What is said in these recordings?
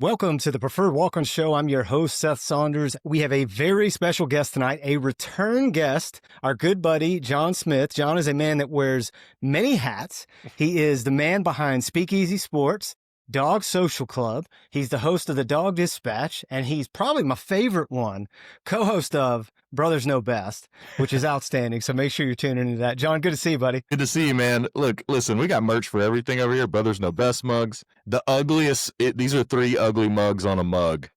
Welcome to the Preferred Walk-On Show. I'm your host, Seth Saunders. We have a very special guest tonight, a return guest, our good buddy, Jon Smith. Jon is a man that wears many hats. He is the man behind Speakeasy Sports, Dog Social Club. He's the host of the Dog Dispatch, and he's probably my favorite one, co-host of Brothers Know Best, which is outstanding. So make sure you're tuning into that. Jon, good to see you, buddy. Good to see you, man. Look, listen, we got merch for everything over here. Brothers Know Best mugs. The ugliest, these are 3 ugly mugs on a mug.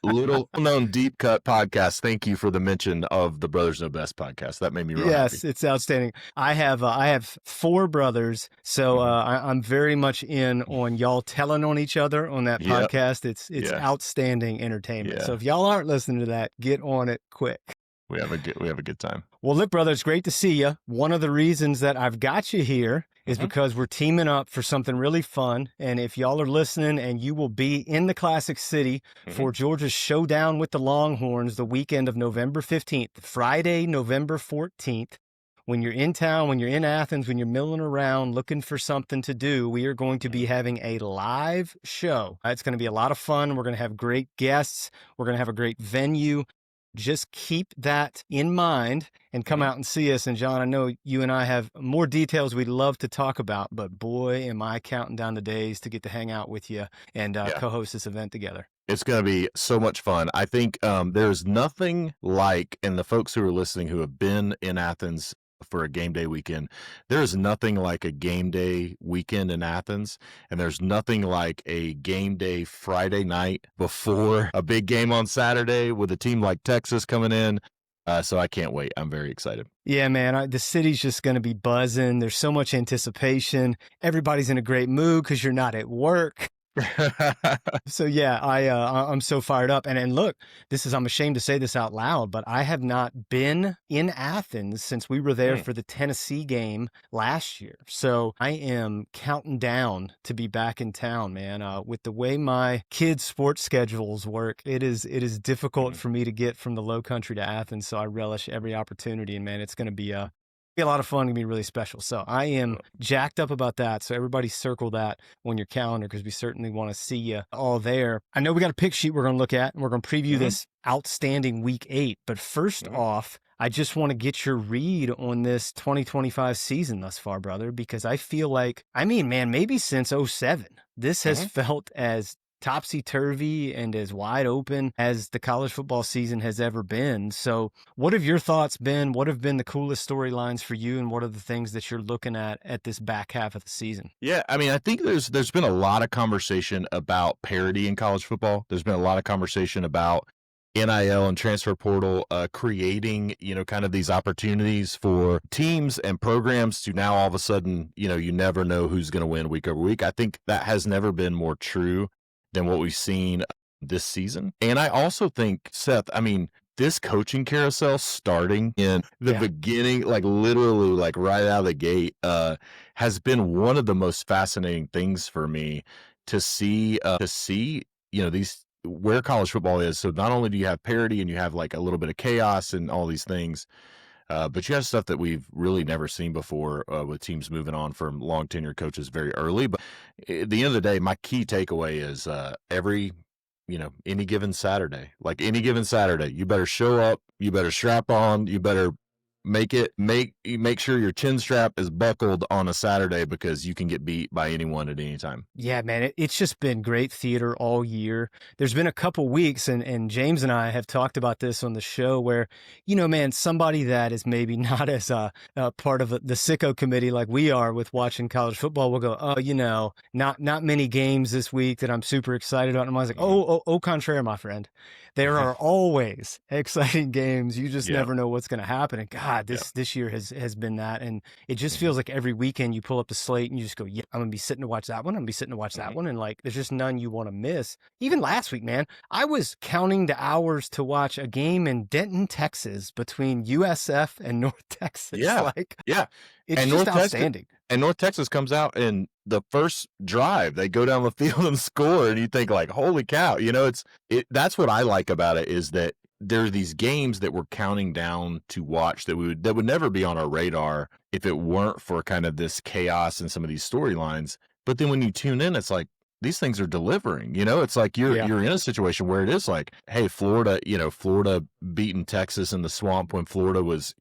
Little known deep cut podcast. Thank you for the mention of the Brothers Know Best podcast. That made me real Yes, happy. it's outstanding. I have 4 brothers, so I'm very much in on y'all telling on each other on that podcast. It's outstanding entertainment. So if y'all aren't listening to that, get on it quick. We have a good time. Well, look, brother, it's great to see you. One of the reasons that I've got you here is because we're teaming up for something really fun. And if y'all are listening, and you will be in the Classic City for Georgia's Showdown with the Longhorns the weekend of November 15th, Friday, November 14th. When you're in town, when you're in Athens, when you're milling around looking for something to do, we are going to be having a live show. It's going to be a lot of fun. We're going to have great guests. We're going to have a great venue. Just keep that in mind and come out and see us. And Jon, I know you and I have more details we'd love to talk about, but boy, am I counting down the days to get to hang out with you and co-host this event together. It's going to be so much fun. I think there's nothing like, and the folks who are listening who have been in Athens for a game day weekend, there is nothing like a game day weekend in Athens, and there's nothing like a game day Friday night before a big game on Saturday with a team like Texas coming in. So I can't wait. I'm very excited. Yeah, man, the city's just going to be buzzing. There's so much anticipation. Everybody's in a great mood because you're not at work. So yeah, I'm so fired up. And look, I'm ashamed to say this out loud, but I have not been in Athens since we were there for the Tennessee game last year. So I am counting down to be back in town, man. With the way my kids' sports schedules work, it is difficult for me to get from the low country to Athens. So I relish every opportunity, and man, it's going to be a lot of fun. It's going to be really special. So I am jacked up about that. So everybody circle that on your calendar because we certainly want to see you all there. I know we got a pick sheet we're going to look at, and we're going to preview this outstanding Week 8. But first off, I just want to get your read on this 2025 season thus far, brother, because I feel like, maybe since 2007, this has felt as topsy-turvy and as wide open as the college football season has ever been. So what have your thoughts been? What have been the coolest storylines for you? And what are the things that you're looking at this back half of the season? Yeah, I think there's been a lot of conversation about parity in college football. There's been a lot of conversation about NIL and transfer portal creating, kind of these opportunities for teams and programs to now all of a sudden, you never know who's going to win week over week. I think that has never been more true than what we've seen this season. And I also think, Seth, this coaching carousel starting in the beginning, like literally like right out of the gate, has been one of the most fascinating things for me to see, these where college football is. So not only do you have parity and you have like a little bit of chaos and all these things, but you have stuff that we've really never seen before with teams moving on from long tenure coaches very early. But at the end of the day, my key takeaway is any given Saturday, you better show up, you better strap on, you better make sure your chin strap is buckled on a Saturday because you can get beat by anyone at any time. Yeah, man, it's just been great theater all year. There's been a couple weeks, and James and I have talked about this on the show where, somebody that is maybe not as a part of the sicko committee like we are with watching college football will go, not many games this week that I'm super excited about. And I was like, au contraire, my friend. There are always exciting games. You just never know what's going to happen. And God, this year has been that. And it just feels like every weekend you pull up the slate and you just go, yeah, I'm going to be sitting to watch that one. I'm going to be sitting to watch that one. And like, there's just none you want to miss. Even last week, man, I was counting the hours to watch a game in Denton, Texas between USF and North Texas. It's and just outstanding. And North Texas comes out in the first drive. They go down the field and score, and you think like, holy cow. That's what I like about it is that there are these games that we're counting down to watch that would never be on our radar if it weren't for kind of this chaos and some of these storylines. But then when you tune in, it's like, these things are delivering. It's like you're in a situation where it is like, hey, Florida beating Texas in the swamp when Florida was,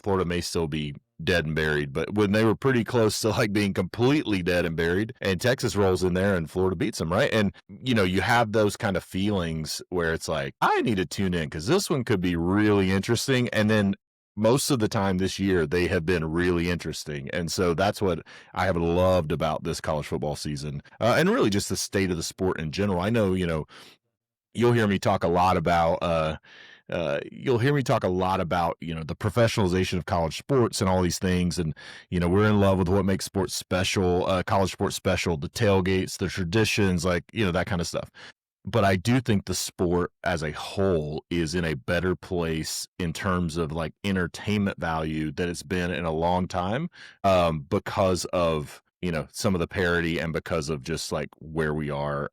Florida may still be dead and buried, but when they were pretty close to like being completely dead and buried, and Texas rolls in there and Florida beats them, right? And you have those kind of feelings where it's like, I need to tune in because this one could be really interesting. And then most of the time this year, they have been really interesting. And so that's what I have loved about this college football season, and really just the state of the sport in general. I know, you'll hear me talk a lot about the professionalization of college sports and all these things. And, we're in love with what makes sports special, college sports special, the tailgates, the traditions, like, that kind of stuff. But I do think the sport as a whole is in a better place in terms of like entertainment value that it's been in a long time, because of, some of the parity and because of just like where we are,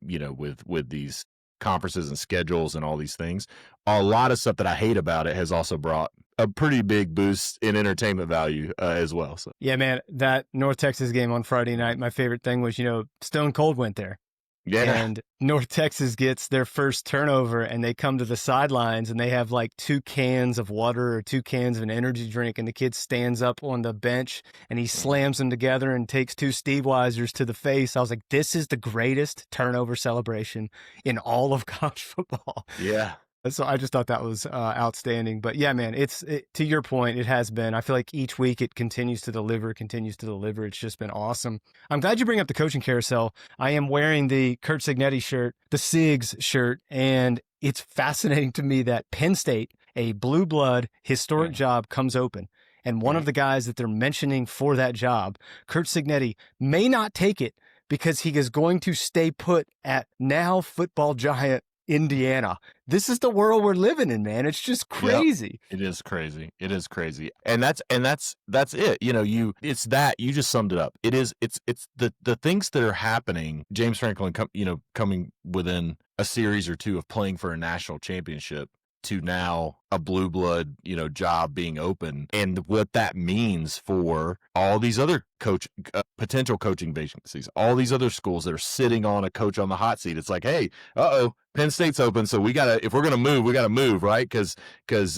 with these conferences and schedules and all these things. A lot of stuff that I hate about it has also brought a pretty big boost in entertainment value as well. So yeah, man, that North Texas game on Friday night, my favorite thing was, Stone Cold went there. Yeah. And North Texas gets their first turnover, and they come to the sidelines, and they have like 2 cans of water or 2 cans of an energy drink, and the kid stands up on the bench, and he slams them together and takes 2 Steve Weisers to the face. I was like, this is the greatest turnover celebration in all of college football. Yeah. So I just thought that was outstanding. But yeah, man, to your point, it has been. I feel like each week it continues to deliver. It's just been awesome. I'm glad you bring up the coaching carousel. I am wearing the Curt Cignetti shirt, the SIGs shirt, and it's fascinating to me that Penn State, a blue blood historic job, comes open. And one of the guys that they're mentioning for that job, Curt Cignetti, may not take it because he is going to stay put at now football giant Indiana. This is the world we're living in, man. It's just crazy. Yep. It is crazy. And that's it. You just summed it up. It's the things that are happening. James Franklin coming within a series or two of playing for a national championship to now a blue blood, job being open, and what that means for all these other potential coaching vacancies, all these other schools that are sitting on a coach on the hot seat. It's like, hey, Penn State's open, so if we're gonna move, we gotta move, right? Because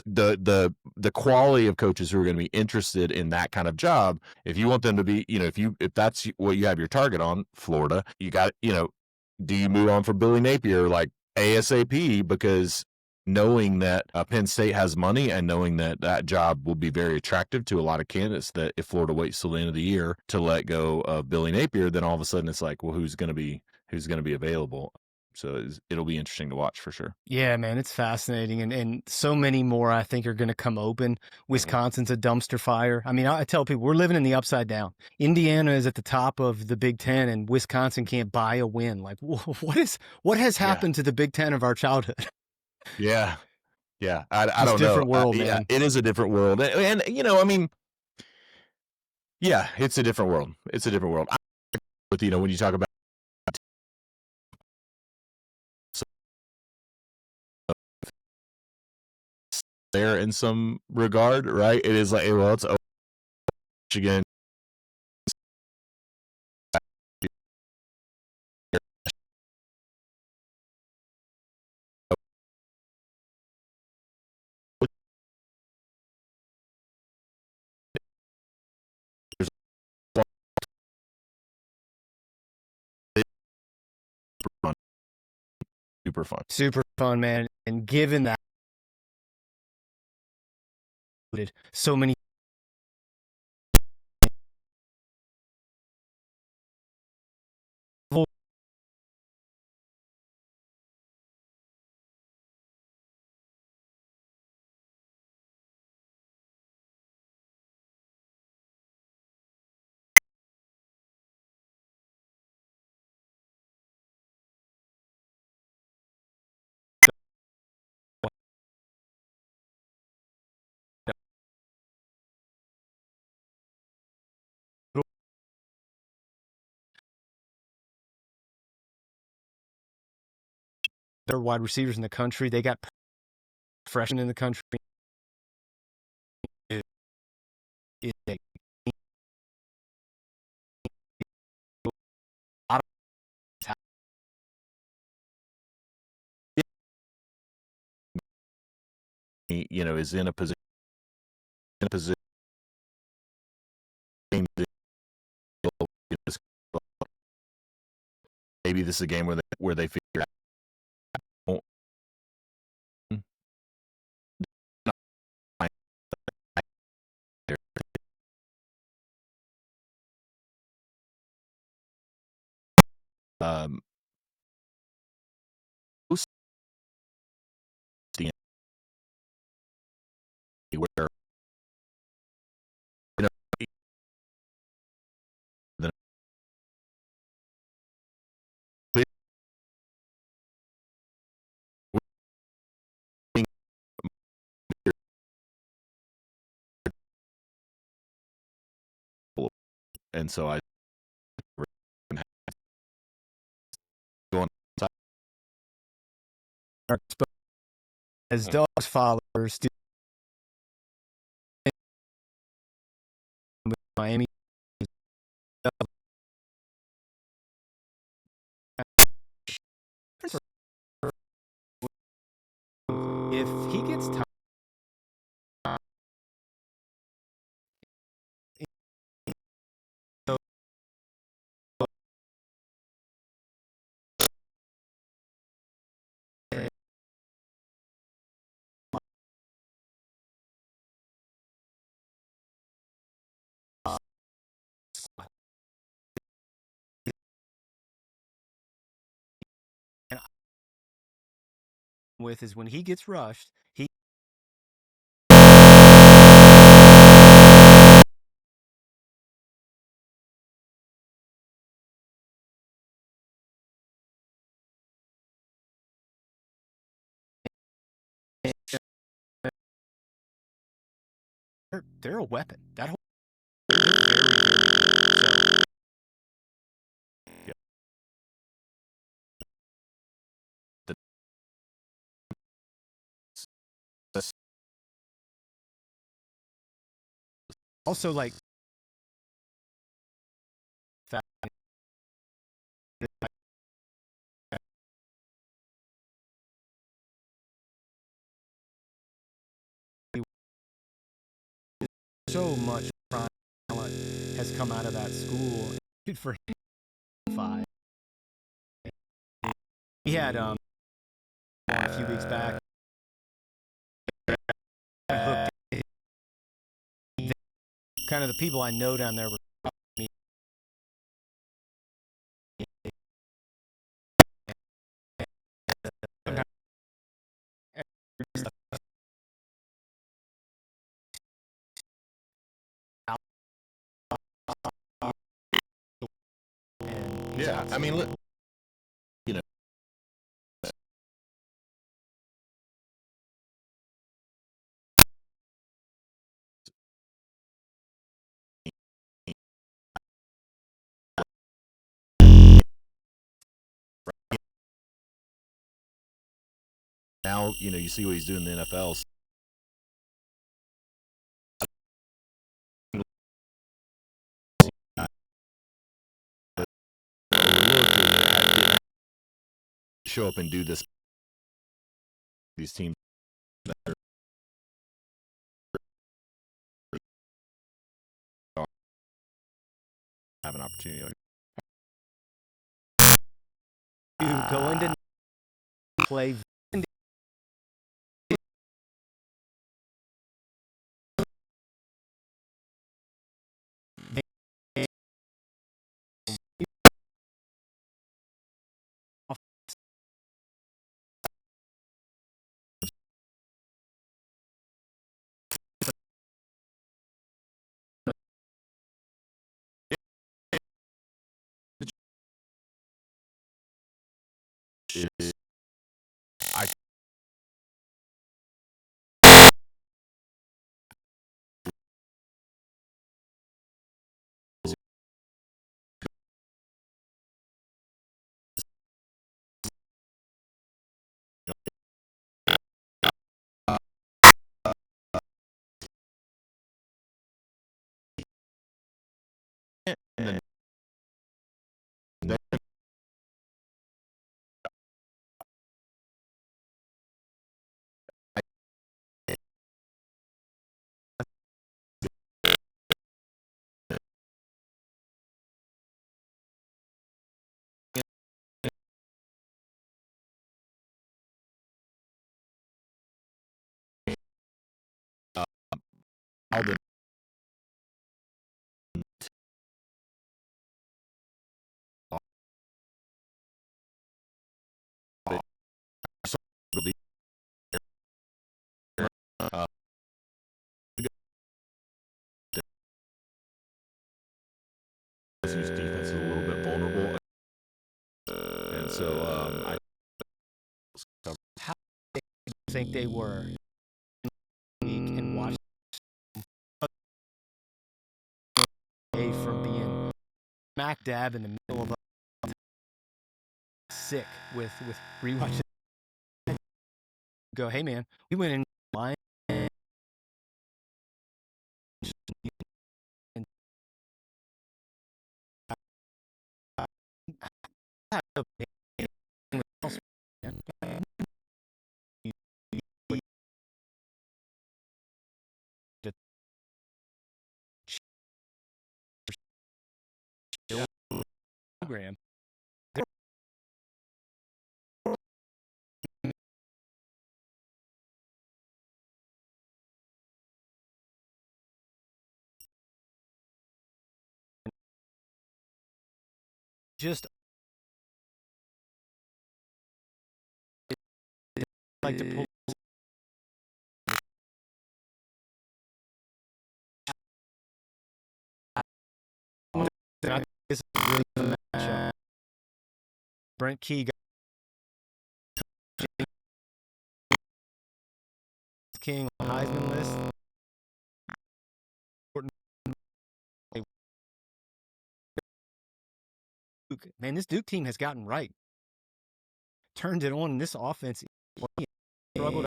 the quality of coaches who are going to be interested in that kind of job, if you want them to be, if that's what you have your target on, Florida, you got, do you move on for Billy Napier like ASAP? Because knowing that Penn State has money and knowing that job will be very attractive to a lot of candidates, that if Florida waits till the end of the year to let go of Billy Napier, then all of a sudden it's like, well, who's going to be available? So it'll be interesting to watch for sure. Yeah, man, it's fascinating. And so many more, I think, are going to come open. Wisconsin's a dumpster fire. I mean, I tell people we're living in the upside down. Indiana is at the top of the Big Ten, and Wisconsin can't buy a win. Like, what has happened to the Big Ten of our childhood? Yeah. I don't know. It's a different world, man. Yeah, it is a different world. And I mean, yeah, it's a different world. With, when you talk about there in some regard, right? It is like, well, it's Michigan. Super fun, man. And given that so many their wide receivers in the country, they got freshmen in the country. is in a position maybe this is a game where they figure out um where you know the and so I going as dogs followers do with Miami. If he gets tired, with is when he gets rushed, they're a weapon. That whole they're very, very good. that's Also, like so much talent has come out of that school. For five, he had a few weeks back. Kind of the people I know down there were yeah. I mean, look, you know, now you see what he's doing in the NFL. Show up and do this. These teams that have an opportunity. going to play. I and then how the USC's defense is a little bit vulnerable, and so I How do you think they were week and watch from being smack dab in the middle of a sick with rewatching? Go, hey man, we went in line and program. Just like to pull. This is a really good matchup. Brent Key got King on the Heisman list. Man, this Duke team has gotten right. Turned it on in this offense. Struggled.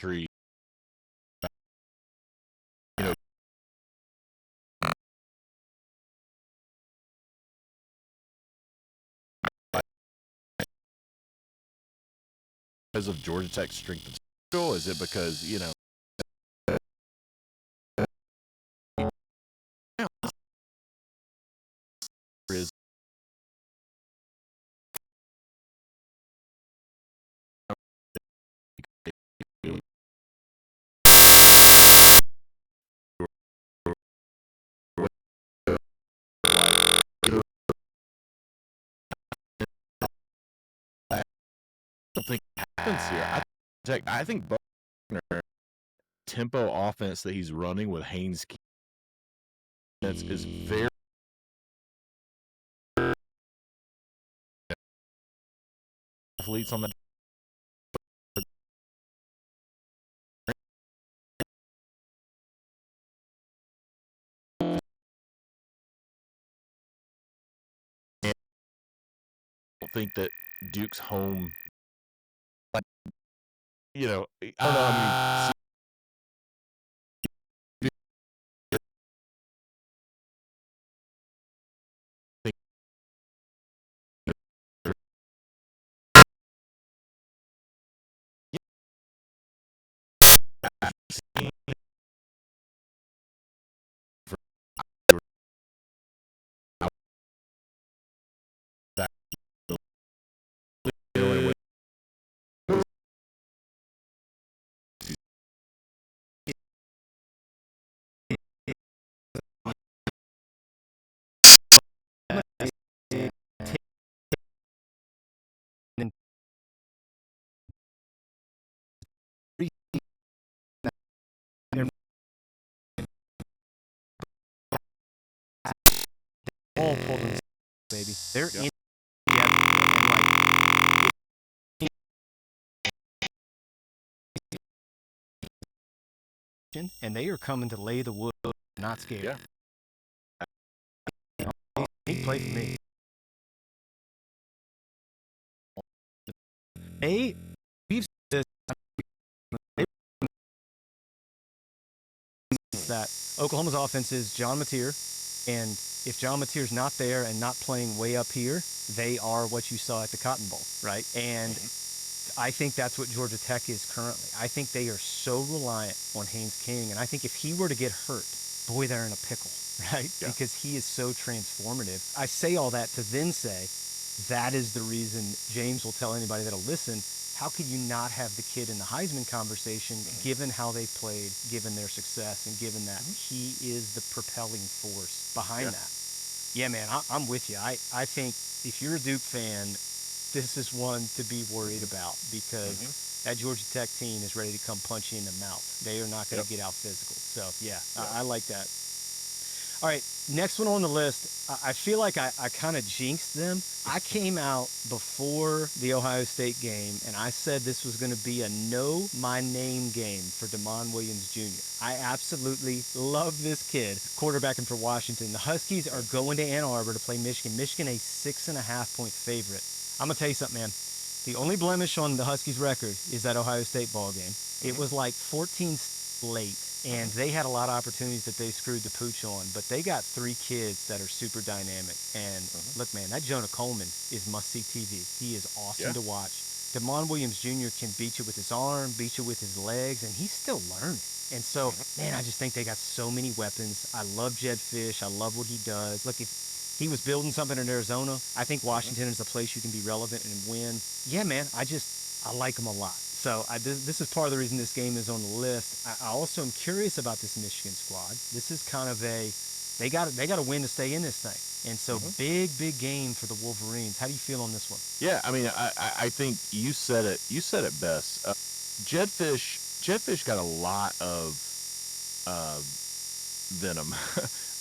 country, because of Georgia Tech's strength of schedule? Is it because is something happens here? I think Buckner tempo offense that he's running with Haynes King is very athletes on that. And I don't think that Duke's home, like, I don't know. I mean, All pulled in, baby. They're in together. And they are coming to lay the wood, not scared. Yeah. They play for me. We've said that Oklahoma's offense is John Mateer, and if John Mateer's not there and not playing way up here, they are what you saw at the Cotton Bowl, right? And I think that's what Georgia Tech is currently. I think they are so reliant on Haynes King, and I think if he were to get hurt, boy, they're in a pickle, right? Yeah. Because he is so transformative. I say all that to then say that is the reason James will tell anybody that'll listen, how could you not have the kid in the Heisman conversation given how they played, given their success, and given that he is the propelling force behind that? Yeah, man, I'm with you. I think if you're a Duke fan, this is one to be worried about because that Georgia Tech team is ready to come punch you in the mouth. They are not going to get out physical. So, yeah, I like that. All right, next one on the list. I feel like I kind of jinxed them. I came out before the Ohio State game, and I said this was going to be a know my name game for Damon Williams Jr. I absolutely love this kid, quarterbacking for Washington. The Huskies are going to Ann Arbor to play Michigan. Michigan, a 6.5-point favorite. I'm going to tell you something, man. The only blemish on the Huskies' record is that Ohio State ball game. It was like 14 late, and they had a lot of opportunities that they screwed the pooch on, but they got 3 kids that are super dynamic. And look, man, that Jonah Coleman is must-see TV. He is awesome to watch. Damon Williams Jr. can beat you with his arm, beat you with his legs, and he's still learning. And so, man, I just think they got so many weapons. I love Jed Fish. I love what he does. Look, if he was building something in Arizona, I think Washington is a place you can be relevant and win. Yeah, man, I like him a lot. So this is part of the reason this game is on the list. I also am curious about this Michigan squad. This is kind of they got to win to stay in this thing. And so big game for the Wolverines. How do you feel on this one? Yeah, I mean, I think you said it. You said it best. Jed Fish got a lot of venom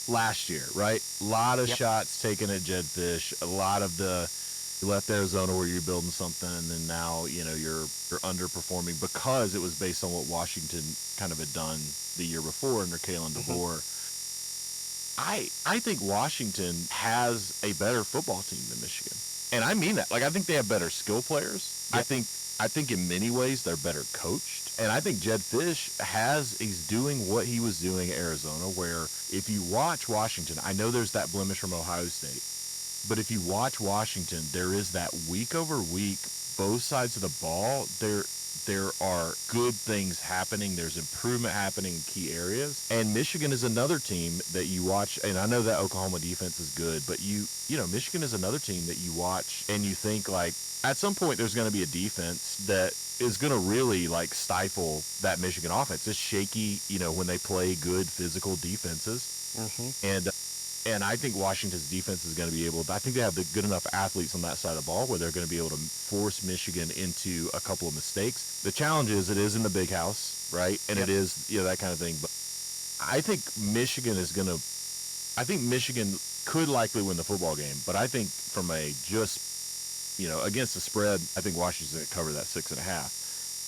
last year, right? A lot of shots taken at Jed Fish. A lot of you left Arizona where you're building something, and then now you're underperforming because it was based on what Washington kind of had done the year before under Kalen DeBoer. I think Washington has a better football team than Michigan, and I mean that. Like, I think they have better skill players. I think in many ways they're better coached, and I think Jed Fish he's doing what he was doing at Arizona, where if you watch Washington, I know there's that blemish from Ohio State. But if you watch Washington, there is that week over week, both sides of the ball, there are good things happening. There's improvement happening in key areas. And Michigan is another team that you watch, and I know that Oklahoma defense is good, but Michigan is another team that you watch and you think, like, at some point there's going to be a defense that is going to really, like, stifle that Michigan offense. It's shaky, when they play good physical defenses. And I think Washington's defense is going to be I think they have the good enough athletes on that side of the ball where they're going to be able to force Michigan into a couple of mistakes. The challenge is it is in the big house, right? And it is, that kind of thing. But I think Michigan could likely win the football game. But I think from against the spread, I think Washington's going to cover that 6.5.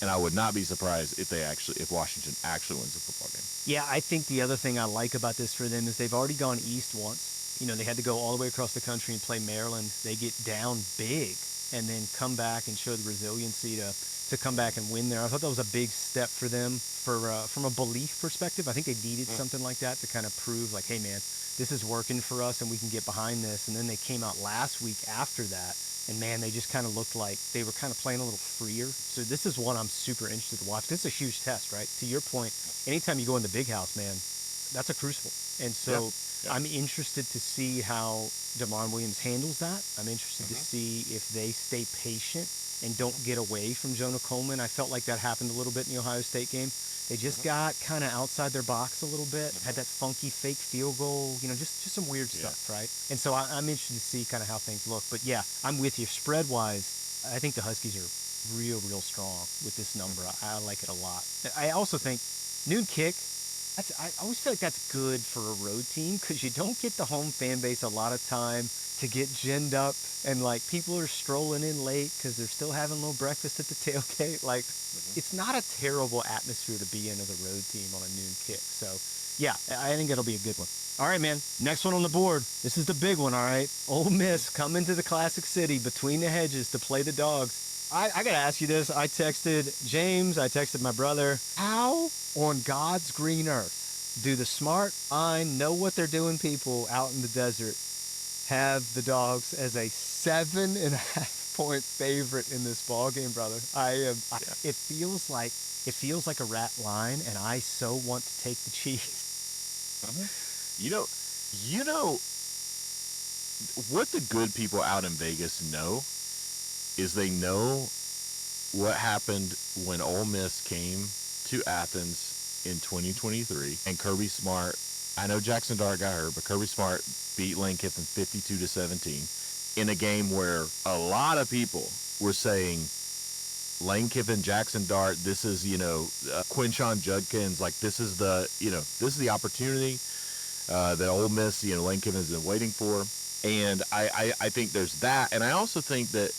And I would not be surprised if Washington actually wins the football game. Yeah, I think the other thing I like about this for them is they've already gone east once. They had to go all the way across the country and play Maryland. They get down big and then come back and show the resiliency to come back and win there. I thought that was a big step for them from a belief perspective. I think they needed something like that to kind of prove, like, hey, man, this is working for us and we can get behind this. And then they came out last week after that. And, man, they just kind of looked like they were kind of playing a little freer. So this is one I'm super interested to watch. This is a huge test, right? To your point, anytime you go in the big house, man, that's a crucible. And so I'm interested to see how Damon Williams handles that. I'm interested to see if they stay patient and don't get away from Jonah Coleman. I felt like that happened a little bit in the Ohio State game. They just got kind of outside their box a little bit, had that funky fake field goal, just some weird stuff, right? And so I'm interested to see kind of how things look. But, yeah, I'm with you. Spread-wise, I think the Huskies are real strong with this number. I like it a lot. I also think noon kick, I always feel like that's good for a road team because you don't get the home fan base a lot of time to get ginned up, and, like, people are strolling in late because they're still having a little breakfast at the tailgate. Like, it's not a terrible atmosphere to be in as a road team on a noon kick. So, yeah, I think it'll be a good one. All right, man. Next one on the board. This is the big one, all right? Ole Miss coming to the Classic City between the Hedges to play the Dogs. I got to ask you this. I texted James. I texted my brother. How on God's green earth do the smart, know what they're doing people out in the desert have the Dogs as a 7.5 6-point favorite in this ball game, brother. It feels like a rat line, and I so want to take the Chiefs. You know what the good people out in Vegas know is they know what happened when Ole Miss came to Athens in 2023, and Kirby Smart. I know Jackson Dart got hurt, but Kirby Smart beat Lane Kiffin 52-17 in a game where a lot of people were saying Lane Kiffin, Jackson Dart, this is, Quinshon Judkins, like this is the opportunity that Ole Miss, Lane Kiffin has been waiting for. And I think there's that. And I also think that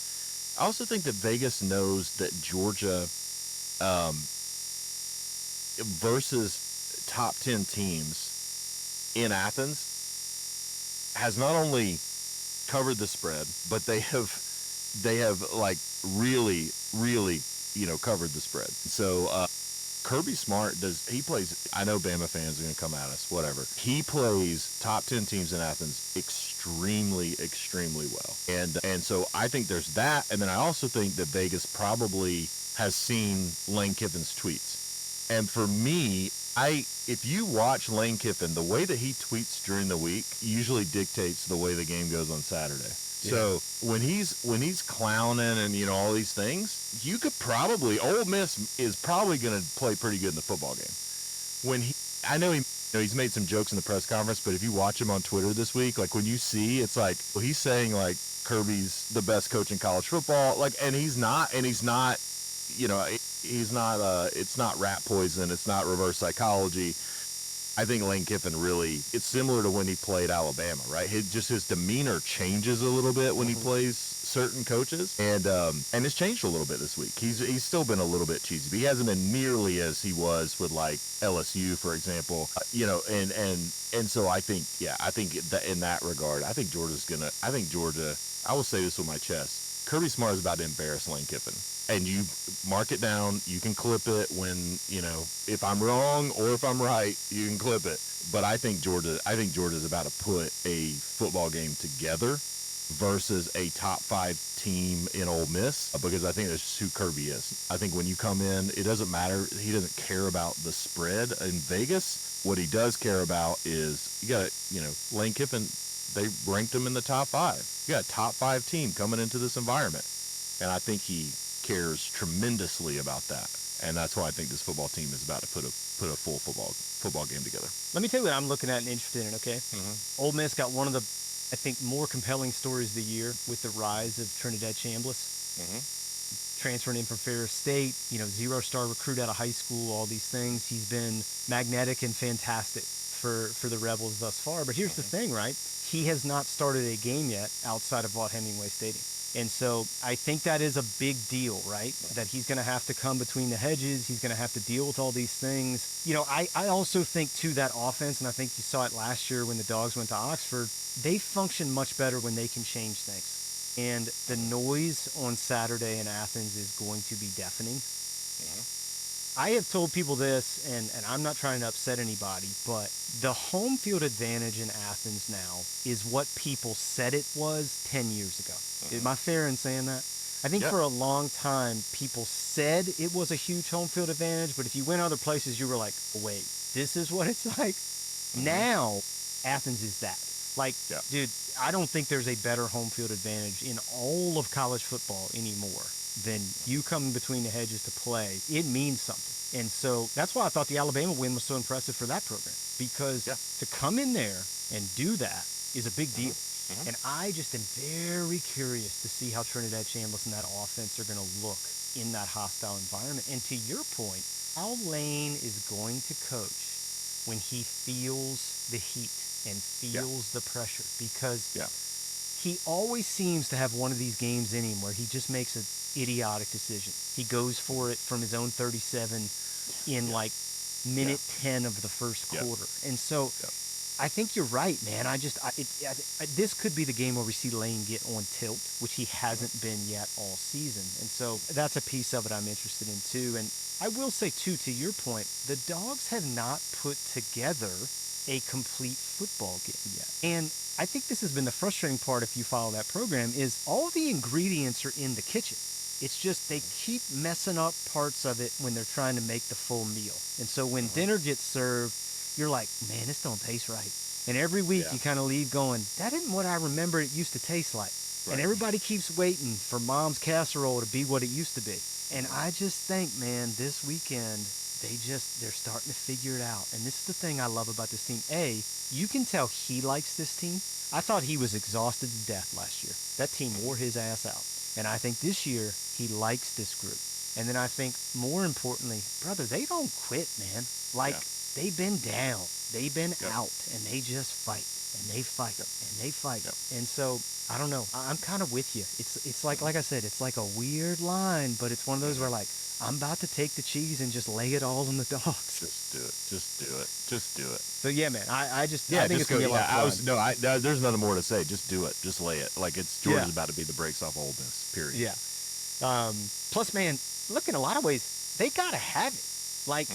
Vegas knows that Georgia versus top 10 teams in Athens has not only covered the spread, but they have like really covered the spread. So Kirby Smart plays, I know Bama fans are going to come at us, whatever. He plays top 10 teams in Athens extremely well. And so I think there's that. And then I also think that Vegas probably has seen Lane Kiffin's tweets. And for me, if you watch Lane Kiffin, the way that he tweets during the week usually dictates the way the game goes on Saturday. Yeah. So when he's clowning and all these things, you could probably Ole Miss is probably going to play pretty good in the football game. I know he's made some jokes in the press conference, but if you watch him on Twitter this week, like when you see, it's like he's saying like Kirby's the best coach in college football, like, and he's not, it's not rat poison, it's not reverse psychology. I think Lane Kiffin it's similar to when he played Alabama, right? His demeanor changes a little bit when he plays certain coaches, and it's changed a little bit this week. He's still been a little bit cheesy, but he hasn't been nearly as he was with like LSU, for example. And so I think that in that regard, I think Georgia, I will say this with my chest, Kirby Smart is about to embarrass Lane Kiffin. And you mark it down, you can clip it when, if I'm wrong or if I'm right, you can clip it. But I think Georgia's about to put a football game together versus a top 5 team in Ole Miss, because I think that's just who Kirby is. I think when you come in, it doesn't matter. He doesn't care about the spread in Vegas. What he does care about is Lane Kiffin, they ranked him in the top 5. You got a top 5 team coming into this environment. And I think he cares tremendously about that, and that's why I think this football team is about to put a full football game together. Let me tell you what I'm looking at and interested in. Okay, Ole Miss got one of the, I think, more compelling stories of the year with the rise of Trinidad Chambliss, transferring in from Ferris State. 0-star recruit out of high school. All these things. He's been magnetic and fantastic for the Rebels thus far. But here's the thing, right? He has not started a game yet outside of Vaught Hemingway Stadium. And so I think that is a big deal, right? That he's going to have to come between the hedges. He's going to have to deal with all these things. I also think, too, that offense, and I think you saw it last year when the Dogs went to Oxford, they function much better when they can change things. And the noise on Saturday in Athens is going to be deafening. I have told people this, and I'm not trying to upset anybody, but the home field advantage in Athens now is what people said it was 10 years ago. Am I fair in saying that? I think for a long time, people said it was a huge home field advantage, but if you went other places, you were like, wait, this is what it's like? Now, Athens is that. Dude, I don't think there's a better home field advantage in all of college football anymore than you coming between the hedges to play. It means something. And so that's why I thought the Alabama win was so impressive for that program, because to come in there and do that is a big deal. And I just am very curious to see how Trinidad Chambliss and that offense are going to look in that hostile environment. And to your point, how Lane is going to coach when he feels the heat and feels the pressure, because he always seems to have one of these games in him where he just makes an idiotic decision. He goes for it from his own 37 in like minute 10 of the first quarter. And so I think you're right, man. This could be the game where we see Lane get on tilt, which he hasn't been yet all season. And so that's a piece of it I'm interested in, too. And I will say, too, to your point, the Dogs have not put together a complete football game yet. And I think this has been the frustrating part if you follow that program is all the ingredients are in the kitchen. It's just they keep messing up parts of it when they're trying to make the full meal. And so when dinner gets served, you're like, man, this don't taste right. And every week you kind of leave going, that isn't what I remember it used to taste like. Right. And everybody keeps waiting for mom's casserole to be what it used to be. And I just think, man, this weekend, they're starting to figure it out. And this is the thing I love about this team. A, you can tell he likes this team. I thought he was exhausted to death last year. That team wore his ass out. And I think this year he likes this group. And then I think more importantly, brother, they don't quit, man. Like they've been down, they've been out, and they just fight and they fight and they fight. And so I don't know. I'm kind of with you. It's like I said, it's like a weird line, but it's one of those where like I'm about to take the cheese and just lay it all on the dogs. Just do it. Just do it. Just do it. So yeah, man. I think it's gonna be a lot of fun. There's nothing more to say. Just do it. Just lay it. Like Georgia's about to be the brakes off Ole Miss. Period. Yeah. Plus, man, look, in a lot of ways, they gotta have it. Like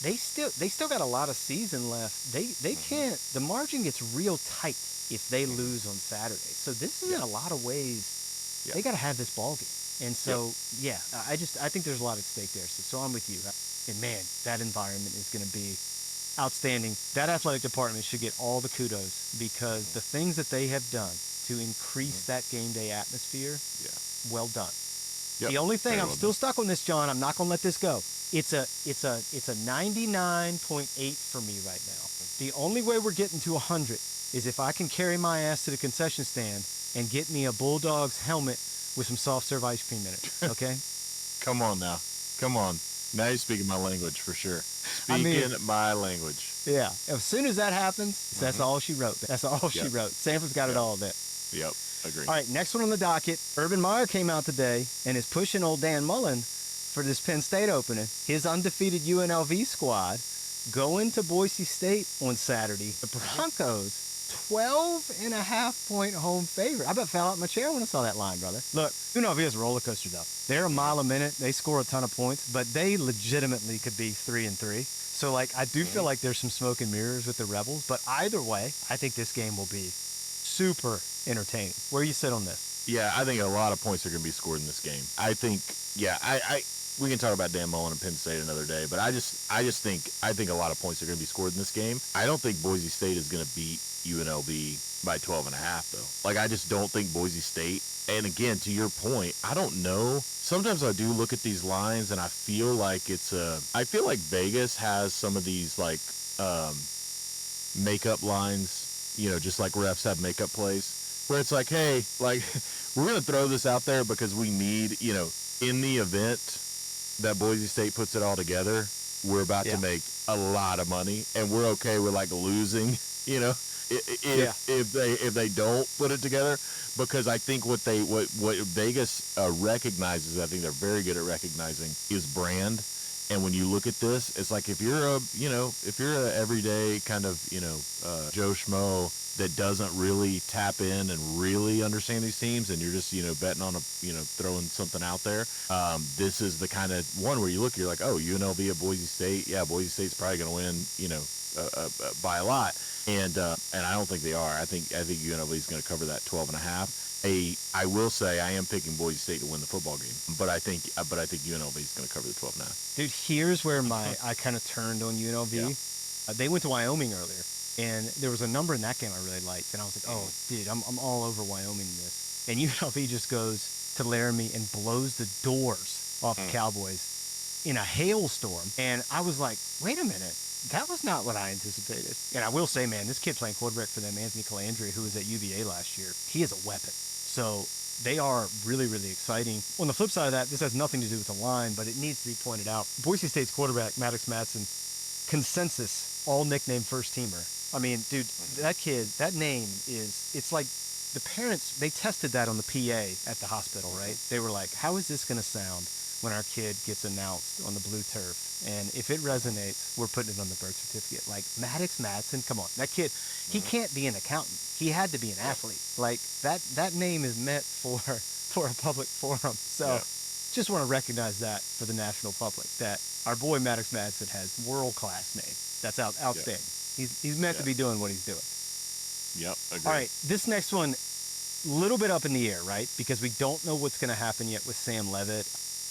they still got a lot of season left. They can't. The margin gets real tight if they lose on Saturday. So this is in a lot of ways they gotta have this ball game. And so I think there's a lot at stake there. So I'm with you. And man, that environment is going to be outstanding. That athletic department should get all the kudos because the things that they have done to increase that game day atmosphere, well done. The only thing I'm still stuck on this, John. I'm not going to let this go. It's a 99.8 for me right now. The only way we're getting to 100 is if I can carry my ass to the concession stand and get me a Bulldogs helmet with some soft serve ice cream in it. Okay. Come on now. Come on. Now you're speaking my language for sure. Speaking my language. Yeah. As soon as that happens, that's all she wrote. That's all she wrote. Sanford's got it all of it. Yep. Agree. All right. Next one on the docket. Urban Meyer came out today and is pushing old Dan Mullen for this Penn State opening. His undefeated UNLV squad going to Boise State on Saturday. The Broncos 12.5-point home favorite. I about fell out of my chair when I saw that line, brother. Look, UNLV is a roller coaster, though. They're a mile a minute. They score a ton of points, but they legitimately could be 3-3. So, like, I do feel like there's some smoke and mirrors with the Rebels, but either way, I think this game will be super entertaining. Where you sit on this? Yeah, I think a lot of points are going to be scored in this game. I think, we can talk about Dan Mullen and Penn State another day, but I think a lot of points are going to be scored in this game. I don't think Boise State is going to beat UNLV by 12.5 though. Like I just don't think Boise State. And again, to your point, I don't know. Sometimes I do look at these lines and I feel like I feel like Vegas has some of these like makeup lines, just like refs have makeup plays where it's like, hey, like we're going to throw this out there because we need, in the event that Boise State puts it all together, we're about to make a lot of money and we're okay with like losing, if they don't put it together, because I think what Vegas recognizes, I think they're very good at recognizing, is brand. And when you look at this, it's like if you're a everyday kind of Joe Schmo that doesn't really tap in and really understand these teams, and you're just betting on throwing something out there, this is the kind of one where you look, you're like, oh, UNLV at Boise State, Boise State's probably going to win by a lot. And I don't think they are. I think UNLV is going to cover that 12.5. I will say I am picking Boise State to win the football game, but I think UNLV is going to cover the 12.5. Dude, here's where I kind of turned on UNLV. Yeah. They went to Wyoming earlier, and there was a number in that game I really liked, and I was like, oh, dude, I'm all over Wyoming in this. And UNLV just goes to Laramie and blows the doors off the Cowboys in a hailstorm, and I was like, wait a minute. That was not what I anticipated. And I will say, man, this kid playing quarterback for them, Anthony Calandri, who was at UVA last year, he is a weapon. So they are really, really exciting. On the flip side of that, this has nothing to do with the line, but it needs to be pointed out. Boise State's quarterback, Maddox Madsen, consensus, all nickname first teamer. I mean, dude, that kid, that name it's like the parents, they tested that on the PA at the hospital, right? They were like, how is this going to sound when our kid gets announced on the blue turf? And if it resonates, we're putting it on the birth certificate. Like Maddox Madsen, come on, that kid, he can't be an accountant. He had to be an athlete. Like that name is meant for a public forum. So just want to recognize that for the national public, that our boy Maddox Madsen has world-class name. That's outstanding. He's meant to be doing what he's doing. Yep. Agreed. All right, this next one, little bit up in the air, right? Because we don't know what's going to happen yet with Sam Leavitt.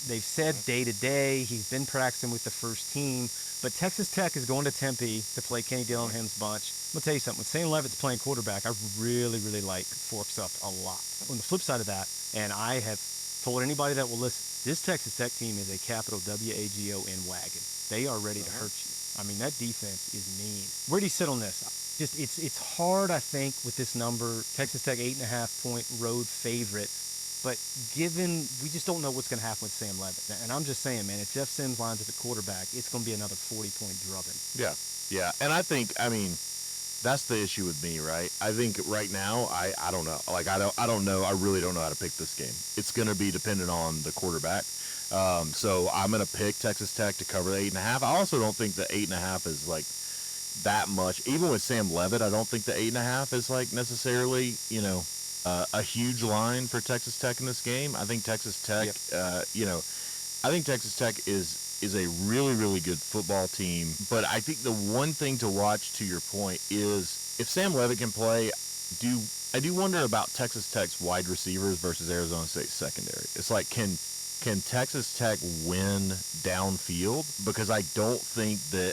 They've said day to day he's been practicing with the first team, but Texas Tech is going to Tempe to play Kenny Dillingham's bunch. I'm going to tell you something. When Sam Leavitt's playing quarterback, I really, really like Forks Up a lot. On the flip side of that, and I have told anybody that will listen, this Texas Tech team is a capital W-A-G-O-N wagon. They are ready to hurt you. I mean, that defense is mean. Where do you sit on this? Just it's hard, I think, with this number. Texas Tech 8.5-point road favorite. But given we just don't know what's going to happen with Sam Leavitt. And I'm just saying, man, if Jeff Sims lines up at quarterback, it's going to be another 40-point drubbing. Yeah. And I think, I mean, that's the issue with me, right? I think right now, I don't know. Like, I don't know. I really don't know how to pick this game. It's going to be dependent on the quarterback. So I'm going to pick Texas Tech to cover the 8.5. I also don't think the 8.5 is like that much. Even with Sam Leavitt, I don't think the 8.5 is like necessarily, a huge line for Texas Tech in this game. I think Texas Tech, I think Texas Tech is a really, really good football team. But I think the one thing to watch, to your point, is if Sam Leavitt can play, I do wonder about Texas Tech's wide receivers versus Arizona State's secondary. It's like, can Texas Tech win downfield? Because I don't think that,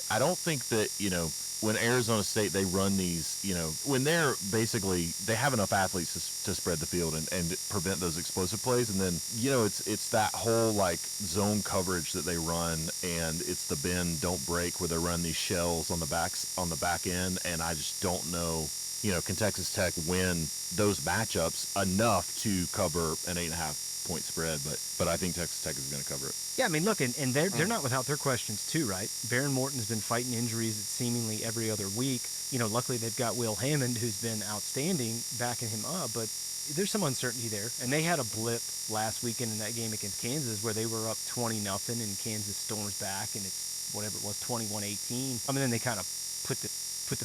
when Arizona State, they run these, when they're basically, they have enough athletes to spread the field and prevent those explosive plays. And then, it's that whole like zone coverage that they run, and it's the bend, don't break, where they run these shells on the back end. And I just don't know, can Texas Tech win those matchups enough to cover an 8.5-point spread? But I think Texas Tech is going to cover it. Yeah, I mean, look, and they're not without their questions too, right? Baron Morton's been fighting injuries seemingly every other week. Luckily they've got Will Hammond, who's been outstanding, backing him up, but there's some uncertainty there. And they had a blip last weekend in that game against Kansas where they were up 20-0 and Kansas storms back, and it's whatever it was, 21-18. I mean, then they kind of put the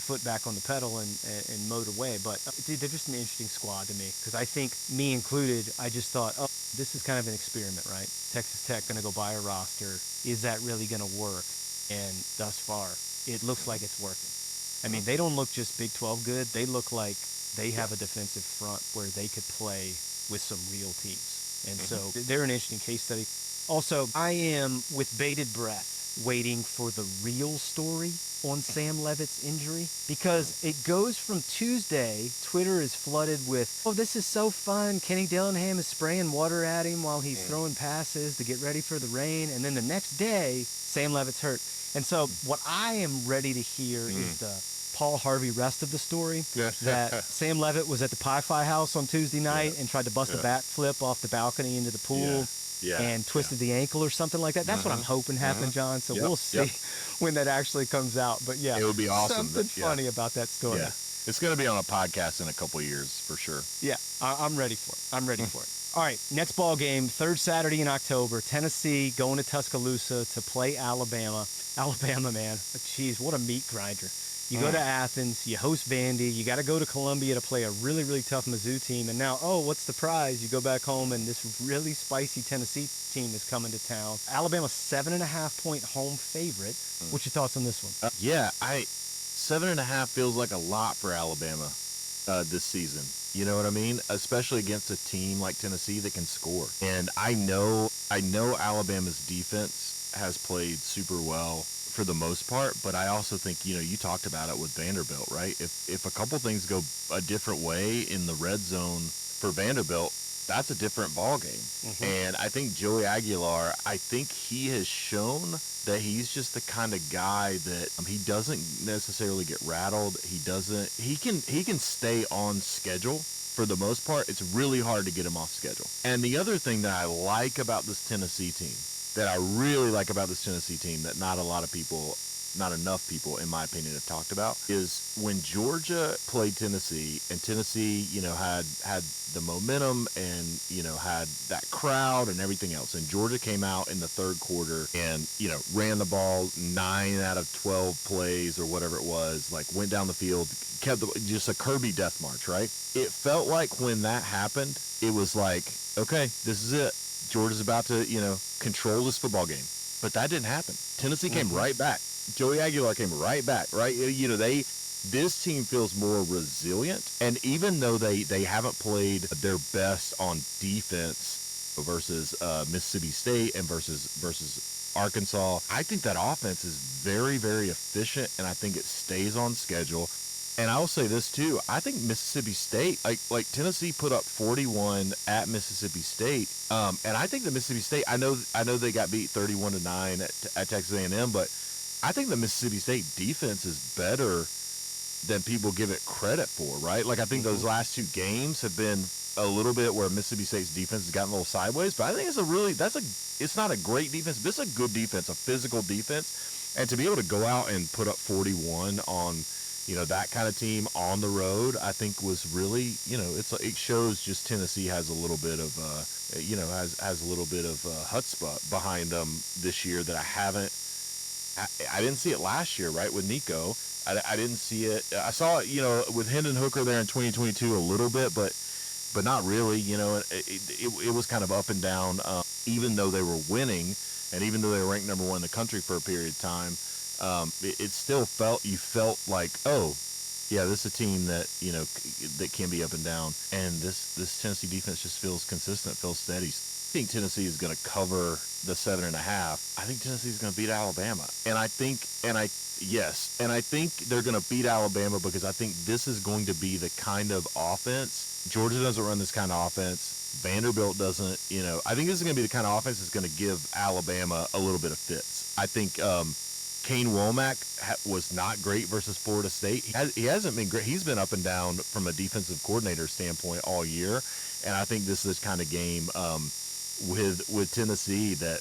foot back on the pedal and mowed away. But dude, they're just an interesting squad to me, because I think, me included, I just thought, oh, this is kind of an experiment, right? Texas Tech going to go buy a roster. Is that really going to work? And thus far, it looks like it's working. I mean, they don't look just Big 12 good. They look like they have a defensive front where they could play with some real teams. And so they're an interesting case study. Also, I am with bated breath waiting for the real story on Sam Leavitt's injury, because it goes from Tuesday, Twitter is flooded with, oh, this is so fun, Kenny Dillingham is spraying water at him while he's throwing passes to get ready for the rain, and then the next day, Sam Leavitt's hurt. And so what I am ready to hear is the Paul Harvey rest of the story, that Sam Leavitt was at the Pi-Fi house on Tuesday night and tried to bust a backflip off the balcony into the pool. And twisted the ankle or something like that. That's what I'm hoping happened, John. So we'll see when that actually comes out. But yeah, it would be awesome. Something funny about that story. Yeah. It's going to be on a podcast in a couple of years for sure. Yeah, I'm ready for it. I'm ready for it. All right, next ball game, third Saturday in October. Tennessee going to Tuscaloosa to play Alabama. Alabama, man, geez, what a meat grinder. You go to Athens, you host Vandy, you got to go to Columbia to play a really, really tough Mizzou team. And now, oh, what's the prize? You go back home and this really spicy Tennessee team is coming to town. Alabama's 7.5-point home favorite. What's your thoughts on this one? 7.5 feels like a lot for Alabama this season. You know what I mean? Especially against a team like Tennessee that can score. And I know Alabama's defense has played super well for the most part, but I also think, you talked about it with Vanderbilt, right? If a couple things go a different way in the red zone for Vanderbilt, that's a different ball game. And I think Joey Aguilar, I think he has shown that he's just the kind of guy that he doesn't necessarily get rattled. He can stay on schedule for the most part. It's really hard to get him off schedule. And the other thing that I like about this Tennessee team, that not enough people, in my opinion, have talked about, is when Georgia played Tennessee, and Tennessee, had the momentum and, had that crowd and everything else. And Georgia came out in the third quarter and, ran the ball 9 out of 12 plays or whatever it was, like went down the field, kept just a Kirby death march, right? It felt like when that happened, it was like, okay, this is it. Georgia's about to, control this football game. But that didn't happen. Tennessee came right back. Joey Aguilar came right back, right? This team feels more resilient, and even though they haven't played their best on defense versus Mississippi State and versus Arkansas, I think that offense is very, very efficient, and I think it stays on schedule. And I'll say this too: I think Mississippi State, like Tennessee, put up 41 at Mississippi State, and I think the Mississippi State. I know they got beat 31-9 at Texas A&M, but I think the Mississippi State defense is better than people give it credit for, right? Like, I think those last two games have been a little bit where Mississippi State's defense has gotten a little sideways, but I think it's not a great defense, but it's a good defense, a physical defense. And to be able to go out and put up 41 on, that kind of team on the road, I think was really, it shows just Tennessee has a little bit of, has a little bit of chutzpah behind them this year that I didn't see it last year, right, with Nico. I didn't see it. I saw it, with Hendon Hooker there in 2022 a little bit, but not really. It was kind of up and down. Even though they were winning, and even though they were ranked number 1 in the country for a period of time, it still felt like, oh, yeah, this is a team that that can be up and down. And this Tennessee defense just feels consistent, feels steady. I think Tennessee is going to cover the 7.5. I think Tennessee is going to beat Alabama, and I think they're going to beat Alabama because I think this is going to be the kind of offense. Georgia doesn't run this kind of offense. Vanderbilt doesn't. I think this is going to be the kind of offense that's going to give Alabama a little bit of fits. I think Kane Womack was not great versus Florida State. He hasn't been great. He's been up and down from a defensive coordinator standpoint all year, and I think this is the kind of game with Tennessee that